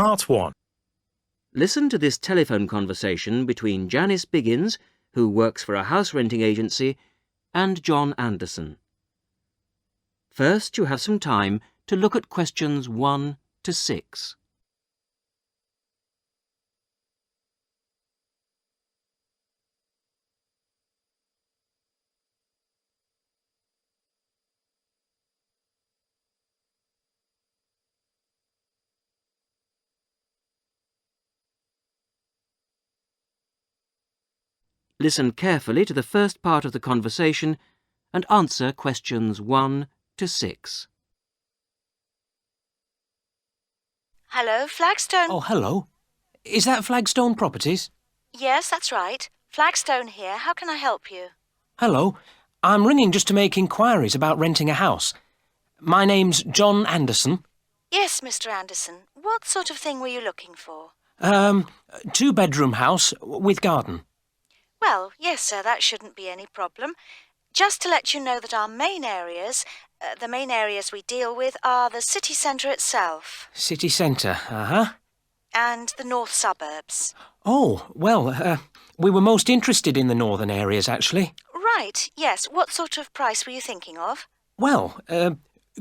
Part 1. Listen to this telephone conversation between Janice Biggins, who works for a house renting agency, and John Anderson. First, you have some time to look at questions 1 to 6. Listen carefully to the first part of the conversation and answer questions 1 to 6. Hello, Flagstone. Oh, hello. Is that Flagstone Properties? Yes, that's right. Flagstone here. How can I help you? Hello. I'm ringing just to make inquiries about renting a house. My name's John Anderson. Yes, Mr. Anderson. What sort of thing were you looking for? 2-bedroom house with garden. Well, yes, sir, that shouldn't be any problem. Just to let you know that our main areas, the main areas we deal with are the city centre itself City centre, and the north suburbs. Oh, well, we were most interested in the northern areas, actually. Right, yes. What sort of price were you thinking of? Well,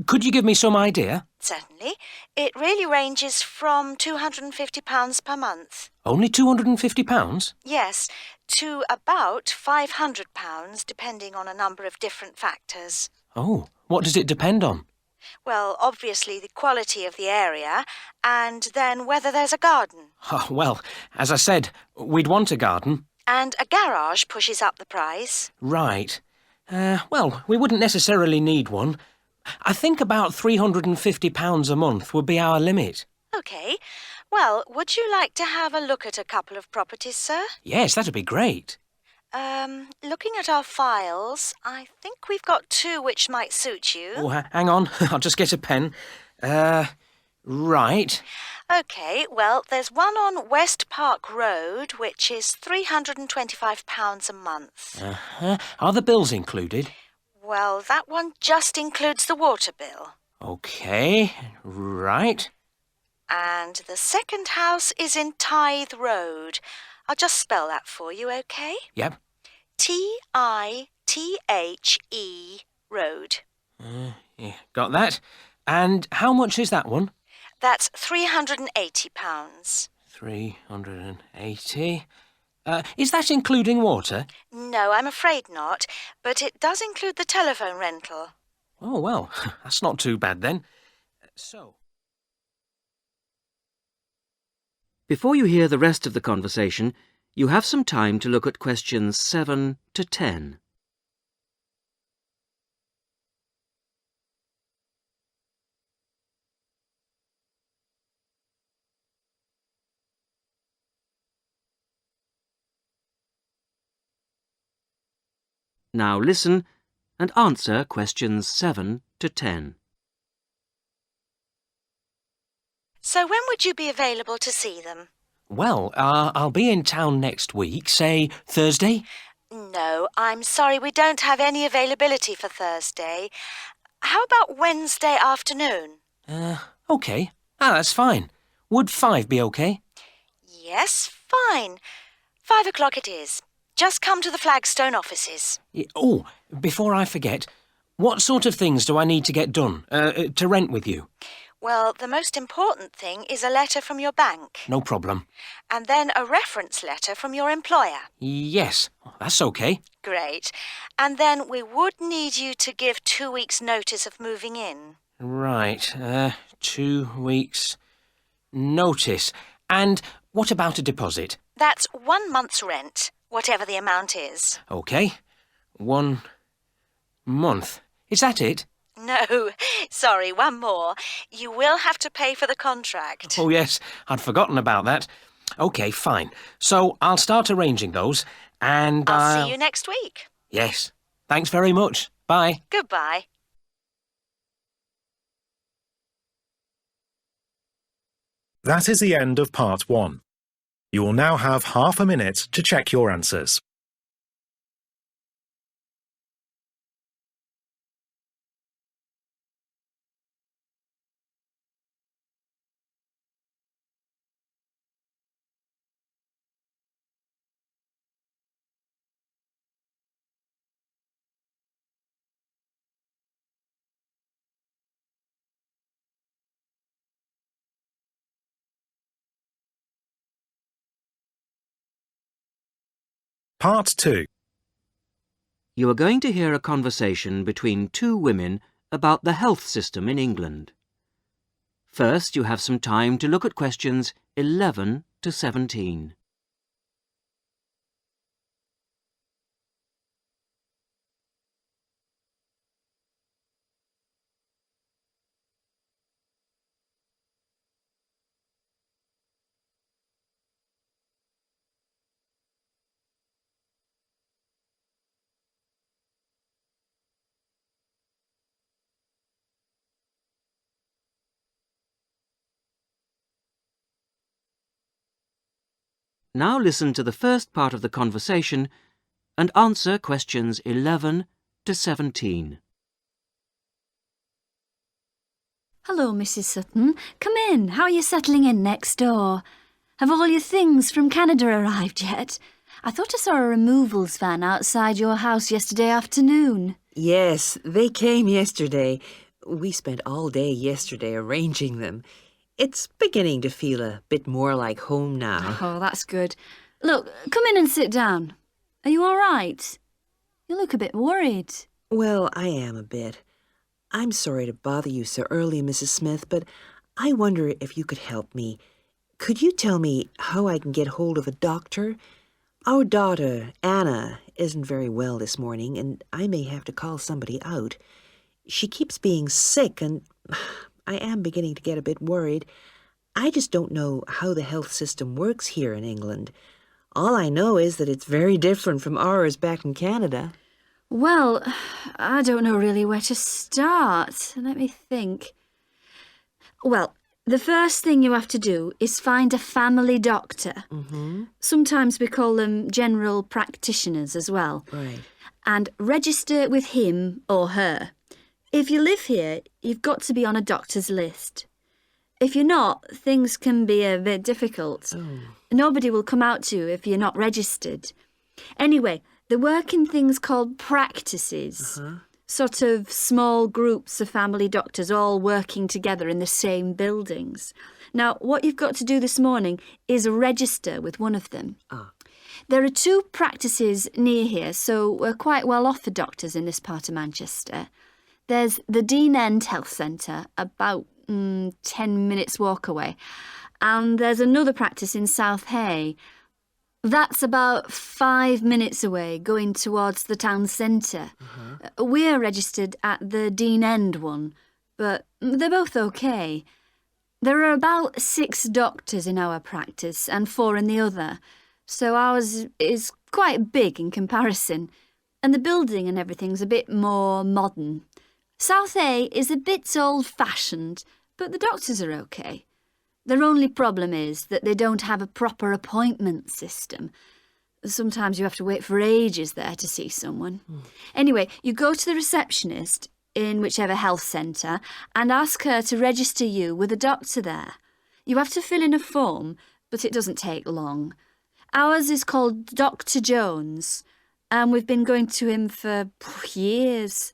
could you give me some idea? Certainly. It really ranges from £250 per month. Only £250? Yes, to about £500, depending on a number of different factors. Oh, what does it depend on? Well, obviously the quality of the area, and then whether there's a garden. Oh, well, as I said, we'd want a garden. And a garage pushes up the price. Right. Well, we wouldn't necessarily need one. I think about £350 a month would be our limit. OK. Well, would you like to have a look at a couple of properties, sir? Yes, that'd be great. Looking at our files, I think we've got 2 which might suit you. Oh, hang on. I'll just get a pen. Right. OK, well, there's one on West Park Road, which is £325 a month. Are the bills included? Well, that one just includes the water bill. OK, right. And the second house is in Tithe Road. I'll just spell that for you, OK? Yep. Tithe Road. Yeah, got that. And how much is that one? That's £380. £380. Is that including water? No, I'm afraid not, but it does include the telephone rental. Oh, well, that's not too bad then. Before you hear the rest of the conversation, you have some time to look at questions 7 to 10. Now listen and answer questions 7 to 10. So when would you be available to see them? Well, I'll be in town next week, say Thursday. No, I'm sorry, we don't have any availability for Thursday. How about Wednesday afternoon? OK. That's fine. Would 5 be OK? Yes, fine. 5 o'clock it is. Just come to the Flagstone offices. Oh, before I forget, what sort of things do I need to get done to rent with you? Well, the most important thing is a letter from your bank. No problem. And then a reference letter from your employer. Yes, that's OK. Great. And then we would need you to give 2 weeks' notice of moving in. Right, 2 weeks' notice. And what about a deposit? That's 1 month's rent, whatever the amount is. OK. 1 month. Is that it? No, sorry, one more. You will have to pay for the contract. Oh, yes, I'd forgotten about that. OK, fine. So I'll start arranging those, and I'll see you next week. Yes. Thanks very much. Bye. Goodbye. That is the end of Part 1. You will now have half a minute to check your answers. Part 2. You are going to hear a conversation between two women about the health system in England. First, you have some time to look at questions 11 to 17. Now listen to the first part of the conversation and answer questions 11 to 17. Hello, Mrs. Sutton. Come in. How are you settling in next door? Have all your things from Canada arrived yet? I thought I saw a removals van outside your house yesterday afternoon. Yes, they came yesterday. We spent all day yesterday arranging them. It's beginning to feel a bit more like home now. Oh, that's good. Look, come in and sit down. Are you all right? You look a bit worried. Well, I am a bit. I'm sorry to bother you so early, Mrs. Smith, but I wonder if you could help me. Could you tell me how I can get hold of a doctor? Our daughter, Anna, isn't very well this morning, and I may have to call somebody out. She keeps being sick, and I am beginning to get a bit worried. I just don't know how the health system works here in England. All I know is that it's very different from ours back in Canada. Well, I don't know really where to start. Let me think. Well, the first thing you have to do is find a family doctor. Sometimes we call them general practitioners as well. Right. And register with him or her. If you live here, you've got to be on a doctor's list. If you're not, things can be a bit difficult. Nobody will come out to you if you're not registered. Anyway, they work in things called practices. Sort of small groups of family doctors all working together in the same buildings. Now, what you've got to do this morning is register with one of them. There are 2 practices near here, so we're quite well off for doctors in this part of Manchester. There's the Dean End Health Centre, about 10 minutes walk away. And there's another practice in South Hay. That's about 5 minutes away, going towards the town centre. We're registered at the Dean End one, but they're both okay. There are about 6 doctors in our practice and 4 in the other, so ours is quite big in comparison, and the building and everything's a bit more modern. South A is a bit old-fashioned, but the doctors are okay. Their only problem is that they don't have a proper appointment system. Sometimes you have to wait for ages there to see someone. Anyway, you go to the receptionist in whichever health centre and ask her to register you with a doctor there. You have to fill in a form, but it doesn't take long. Ours is called Dr. Jones, and we've been going to him for years,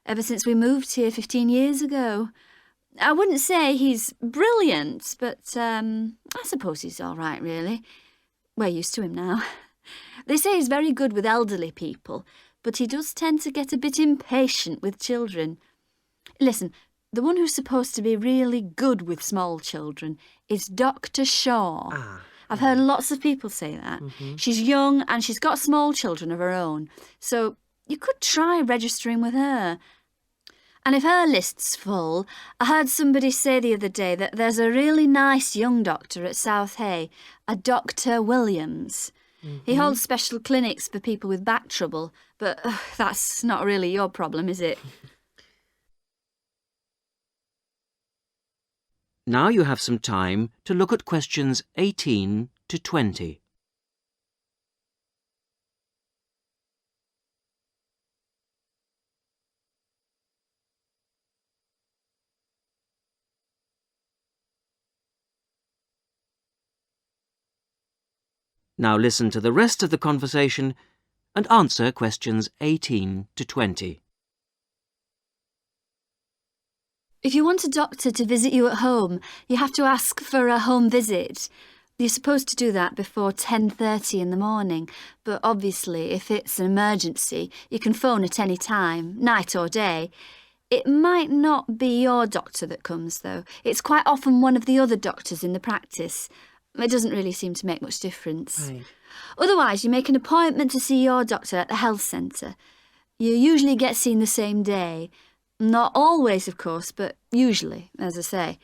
ever since we moved here 15 years ago. I wouldn't say he's brilliant, but I suppose he's all right, really. We're used to him now. They say he's very good with elderly people, but he does tend to get a bit impatient with children. Listen, the one who's supposed to be really good with small children is Dr. Shaw. I've heard lots of people say that. She's young and she's got small children of her own, so you could try registering with her. And if her list's full, I heard somebody say the other day that there's a really nice young doctor at South Hay, a Dr. Williams. He holds special clinics for people with back trouble, but that's not really your problem, is it? Now you have some time to look at questions 18 to 20. Now listen to the rest of the conversation and answer questions 18 to 20. If you want a doctor to visit you at home, you have to ask for a home visit. You're supposed to do that before 10:30 in the morning, but obviously if it's an emergency, you can phone at any time, night or day. It might not be your doctor that comes, though. It's quite often one of the other doctors in the practice. It doesn't really seem to make much difference. Right. Otherwise, you make an appointment to see your doctor at the health centre. You usually get seen the same day. Not always, of course, but usually, as I say.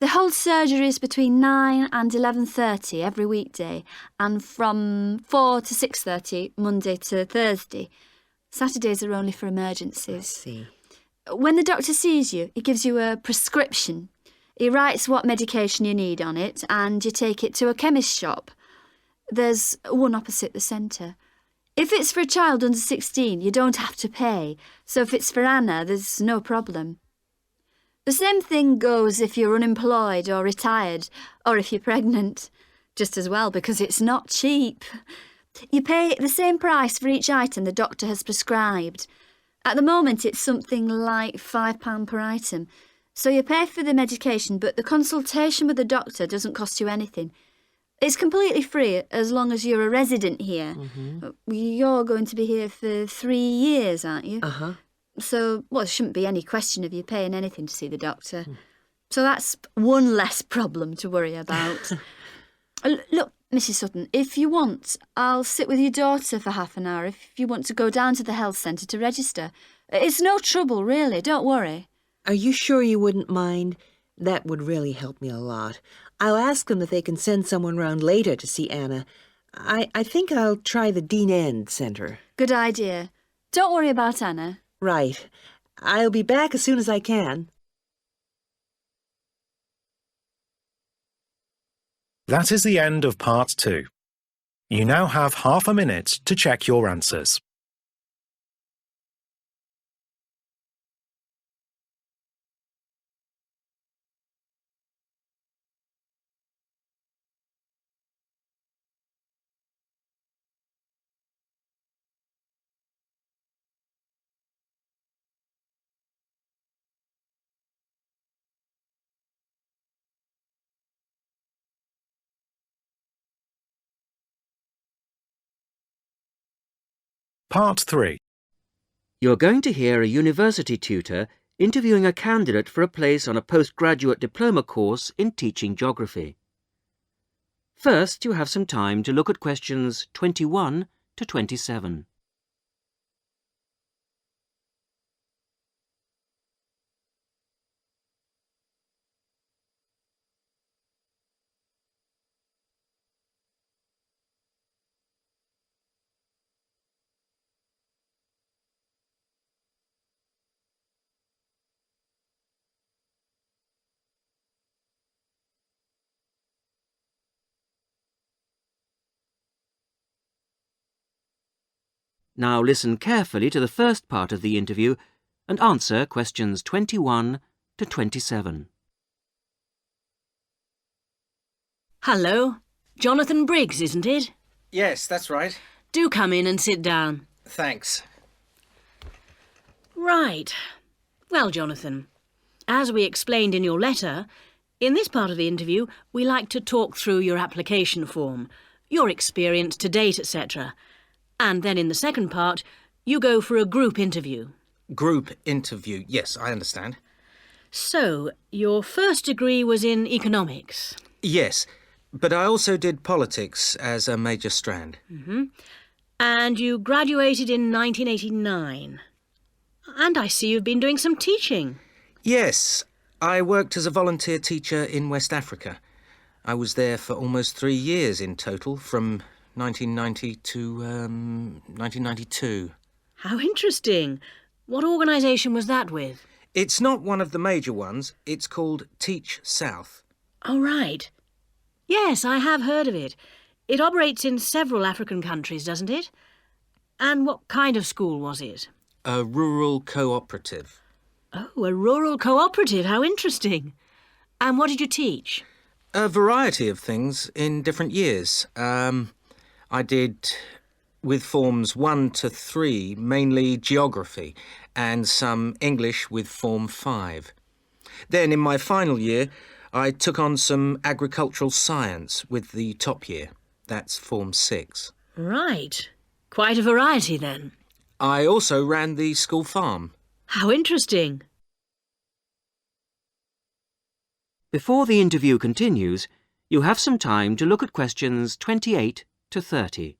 They hold surgeries between 9 and 11:30 every weekday, and from 4 to 6:30 Monday to Thursday. Saturdays are only for I emergencies. see. When the doctor sees you, he gives you a prescription. He writes what medication you need on it, and you take it to a chemist shop. There's one opposite the centre. If it's for a child under 16, you don't have to pay, so if it's for Anna, there's no problem. The same thing goes if you're unemployed or retired, or if you're pregnant. Just as well, because it's not cheap. You pay the same price for each item the doctor has prescribed. At the moment, it's something like £5 per item. So you pay for the medication, but the consultation with the doctor doesn't cost you anything. It's completely free as long as you're a resident here. You're going to be here for 3 years, aren't you? Uh-huh. So, there shouldn't be any question of you paying anything to see the doctor. So that's one less problem to worry about. Look, Mrs. Sutton, if you want, I'll sit with your daughter for half an hour if you want to go down to the health centre to register. It's no trouble, really, don't worry. Are you sure you wouldn't mind? That would really help me a lot. I'll ask them if they can send someone round later to see Anna. I think I'll try the Dean End Centre. Good idea. Don't worry about Anna. Right. I'll be back as soon as I can. That is the end of part 2. You now have half a minute to check your answers. Part 3. You're going to hear a university tutor interviewing a candidate for a place on a postgraduate diploma course in teaching geography. First, you have some time to look at questions 21 to 27. Now listen carefully to the first part of the interview and answer questions 21 to 27. Hello. Jonathan Briggs, isn't it? Yes, that's right. Do come in and sit down. Thanks. Right. Well, Jonathan, as we explained in your letter, in this part of the interview, we like to talk through your application form, your experience to date, etc. And then in the second part, you go for a group interview. Group interview. Yes, I understand. So, your first degree was in economics. Yes, but I also did politics as a major strand. And you graduated in 1989. And I see you've been doing some teaching. Yes, I worked as a volunteer teacher in West Africa. I was there for almost 3 years in total, from 1990 to 1992. How interesting. What organisation was that with? It's not one of the major ones. It's called Teach South. Oh, right. Yes, I have heard of it. It operates in several African countries, doesn't it? And what kind of school was it? A rural cooperative. Oh, a rural cooperative. How interesting. And what did you teach? A variety of things in different years. I did, with forms 1 to 3, mainly geography, and some English with form 5. Then in my final year, I took on some agricultural science with the top year. That's Form 6. Right. Quite a variety then. I also ran the school farm. How interesting. Before the interview continues, you have some time to look at questions 28 to 30.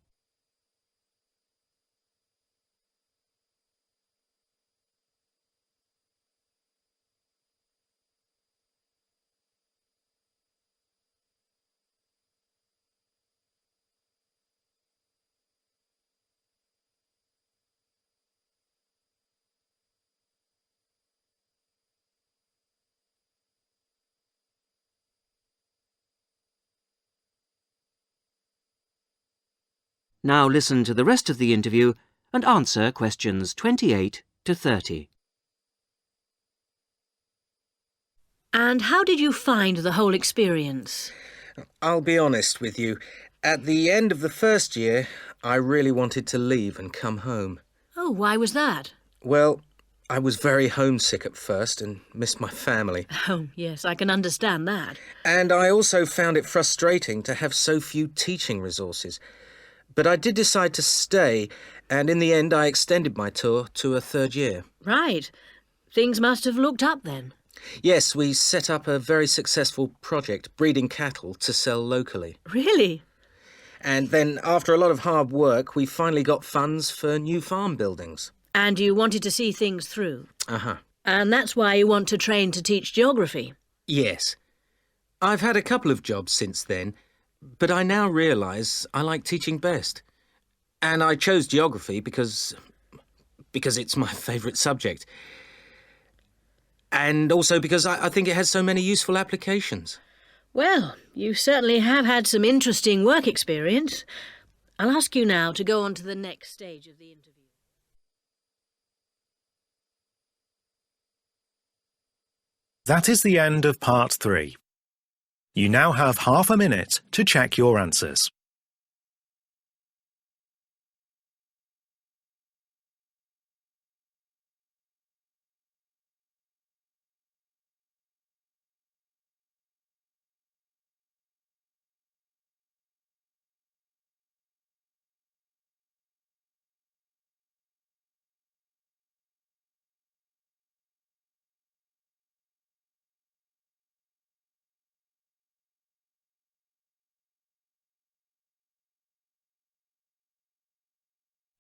Now listen to the rest of the interview and answer questions 28 to 30. And how did you find the whole experience? I'll be honest with you. At the end of the first year, I really wanted to leave and come home. Oh, why was that? Well, I was very homesick at first and missed my family. Oh, yes, I can understand that. And I also found it frustrating to have so few teaching resources. But I did decide to stay, and in the end I extended my tour to a third year. Right. Things must have looked up then. Yes, we set up a very successful project, breeding cattle to sell locally. Really? And then, after a lot of hard work, we finally got funds for new farm buildings. And you wanted to see things through. Uh-huh. And that's why you want to train to teach geography. Yes. I've had a couple of jobs since then, but I now realise I like teaching best. And I chose geography because it's my favourite subject. And also because I think it has so many useful applications. Well, you certainly have had some interesting work experience. I'll ask you now to go on to the next stage of the interview. That is the end of part 3. You now have half a minute to check your answers.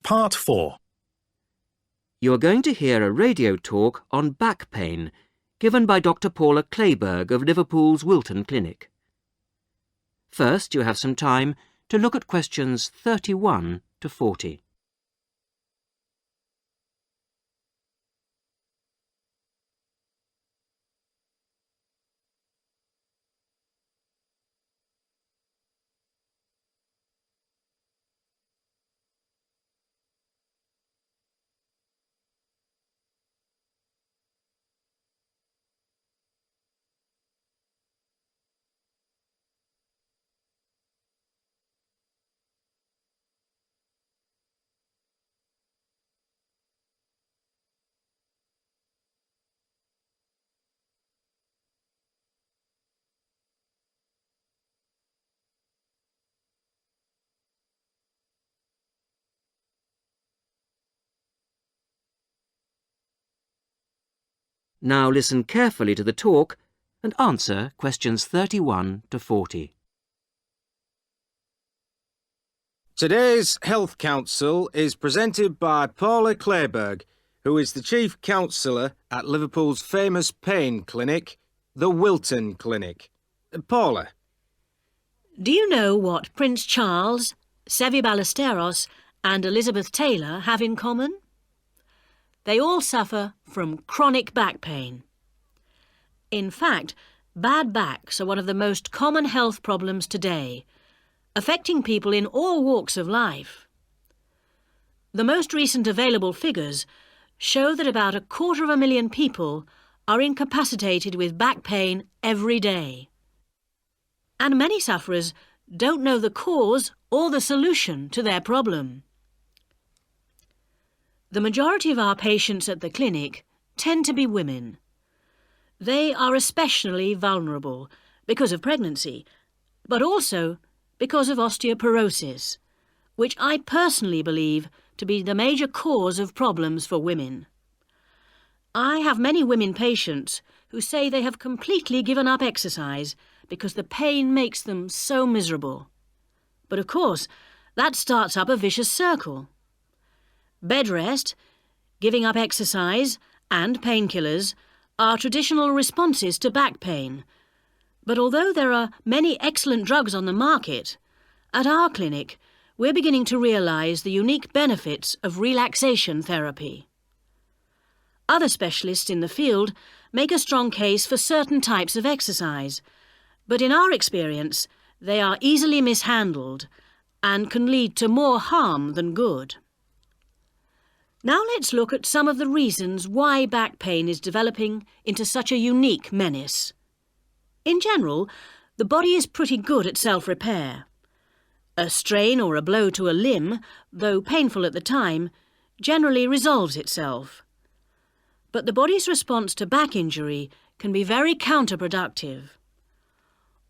Part 4. You are going to hear a radio talk on back pain given by Dr. Paula Clayburgh of Liverpool's Wilton Clinic. First, you have some time to look at questions 31 to 40. Now listen carefully to the talk and answer questions 31 to 40. Today's Health Council is presented by Paula Clayburgh, who is the Chief Counsellor at Liverpool's famous pain clinic, the Wilton Clinic. Paula. Do you know what Prince Charles, Sevi Ballesteros and Elizabeth Taylor have in common? They all suffer from chronic back pain. In fact, bad backs are one of the most common health problems today, affecting people in all walks of life. The most recent available figures show that about 250,000 people are incapacitated with back pain every day. And many sufferers don't know the cause or the solution to their problem. The majority of our patients at the clinic tend to be women. They are especially vulnerable because of pregnancy, but also because of osteoporosis, which I personally believe to be the major cause of problems for women. I have many women patients who say they have completely given up exercise because the pain makes them so miserable. But of course, that starts up a vicious circle. Bed rest, giving up exercise, and painkillers are traditional responses to back pain. But although there are many excellent drugs on the market, at our clinic we're beginning to realise the unique benefits of relaxation therapy. Other specialists in the field make a strong case for certain types of exercise, but in our experience they are easily mishandled and can lead to more harm than good. Now let's look at some of the reasons why back pain is developing into such a unique menace. In general, the body is pretty good at self-repair. A strain or a blow to a limb, though painful at the time, generally resolves itself. But the body's response to back injury can be very counterproductive.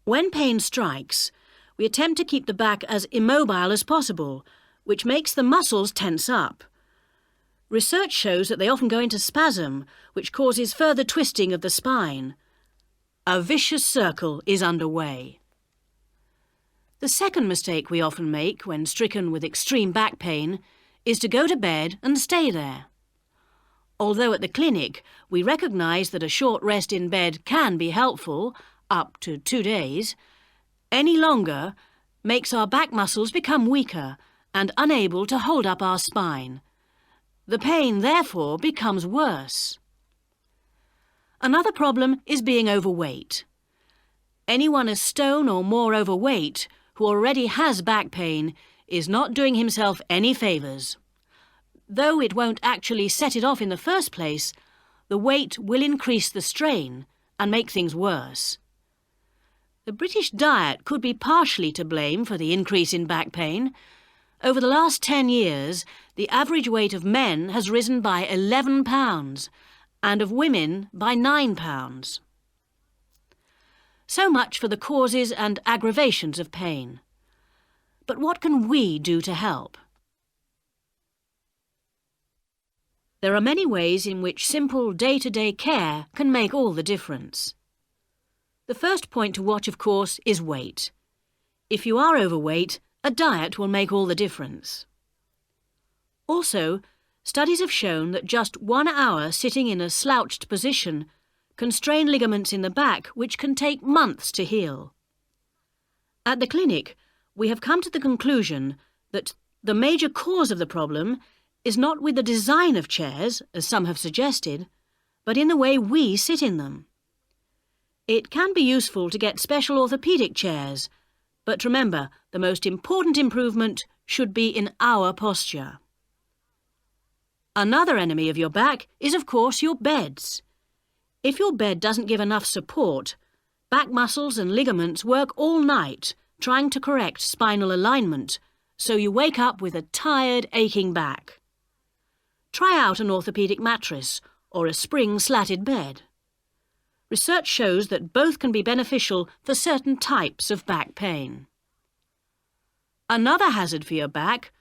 When pain strikes, we attempt to keep the back as immobile as possible, which makes the muscles tense up. Research shows that they often go into spasm, which causes further twisting of the spine. A vicious circle is underway. The second mistake we often make when stricken with extreme back pain is to go to bed and stay there. Although at the clinic we recognise that a short rest in bed can be helpful, up to 2 days, any longer makes our back muscles become weaker and unable to hold up our spine. The pain, therefore, becomes worse. Another problem is being overweight. Anyone a stone or more overweight who already has back pain is not doing himself any favours. Though it won't actually set it off in the first place, the weight will increase the strain and make things worse. The British diet could be partially to blame for the increase in back pain. Over the last 10 years, the average weight of men has risen by 11 pounds and of women by 9 pounds. So much for the causes and aggravations of pain. But what can we do to help? There are many ways in which simple day-to-day care can make all the difference. The first point to watch, of course, is weight. If you are overweight, a diet will make all the difference. Also, studies have shown that just 1 hour sitting in a slouched position can strain ligaments in the back which can take months to heal. At the clinic, we have come to the conclusion that the major cause of the problem is not with the design of chairs, as some have suggested, but in the way we sit in them. It can be useful to get special orthopaedic chairs, but remember, the most important improvement should be in our posture. Another enemy of your back is, of course, your beds. If your bed doesn't give enough support, back muscles and ligaments work all night trying to correct spinal alignment, so you wake up with a tired, aching back. Try out an orthopaedic mattress or a spring-slatted bed. Research shows that both can be beneficial for certain types of back pain. Another hazard for your back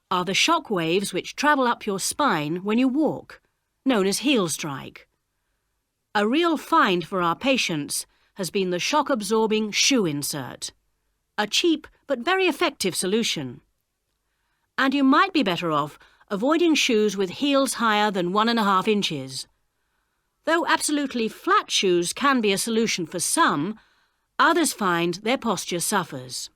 are the shock waves which travel up your spine when you walk, known as heel strike. A real find for our patients has been the shock-absorbing shoe insert, a cheap but very effective solution. And you might be better off avoiding shoes with heels higher than 1.5 inches. Though absolutely flat shoes can be a solution for some, others find their posture suffers.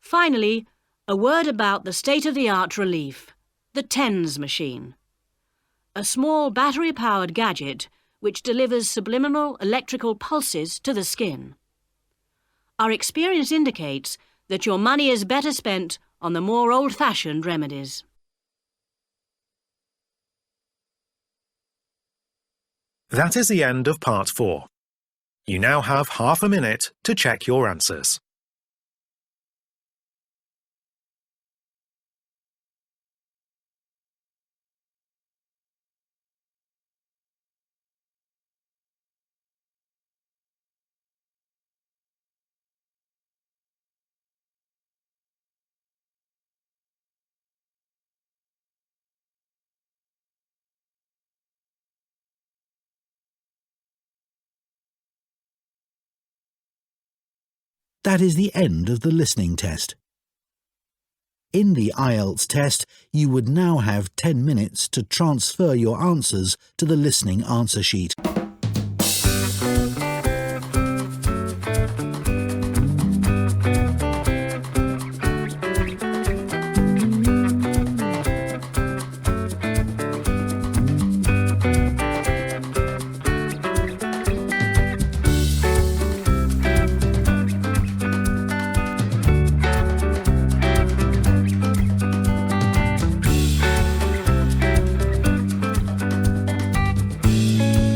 Finally, a word about the state-of-the-art relief, the TENS machine. A small battery-powered gadget which delivers subliminal electrical pulses to the skin. Our experience indicates that your money is better spent on the more old-fashioned remedies. That is the end of part 4. You now have half a minute to check your answers. That is the end of the listening test. In the IELTS test, you would now have 10 minutes to transfer your answers to the listening answer sheet.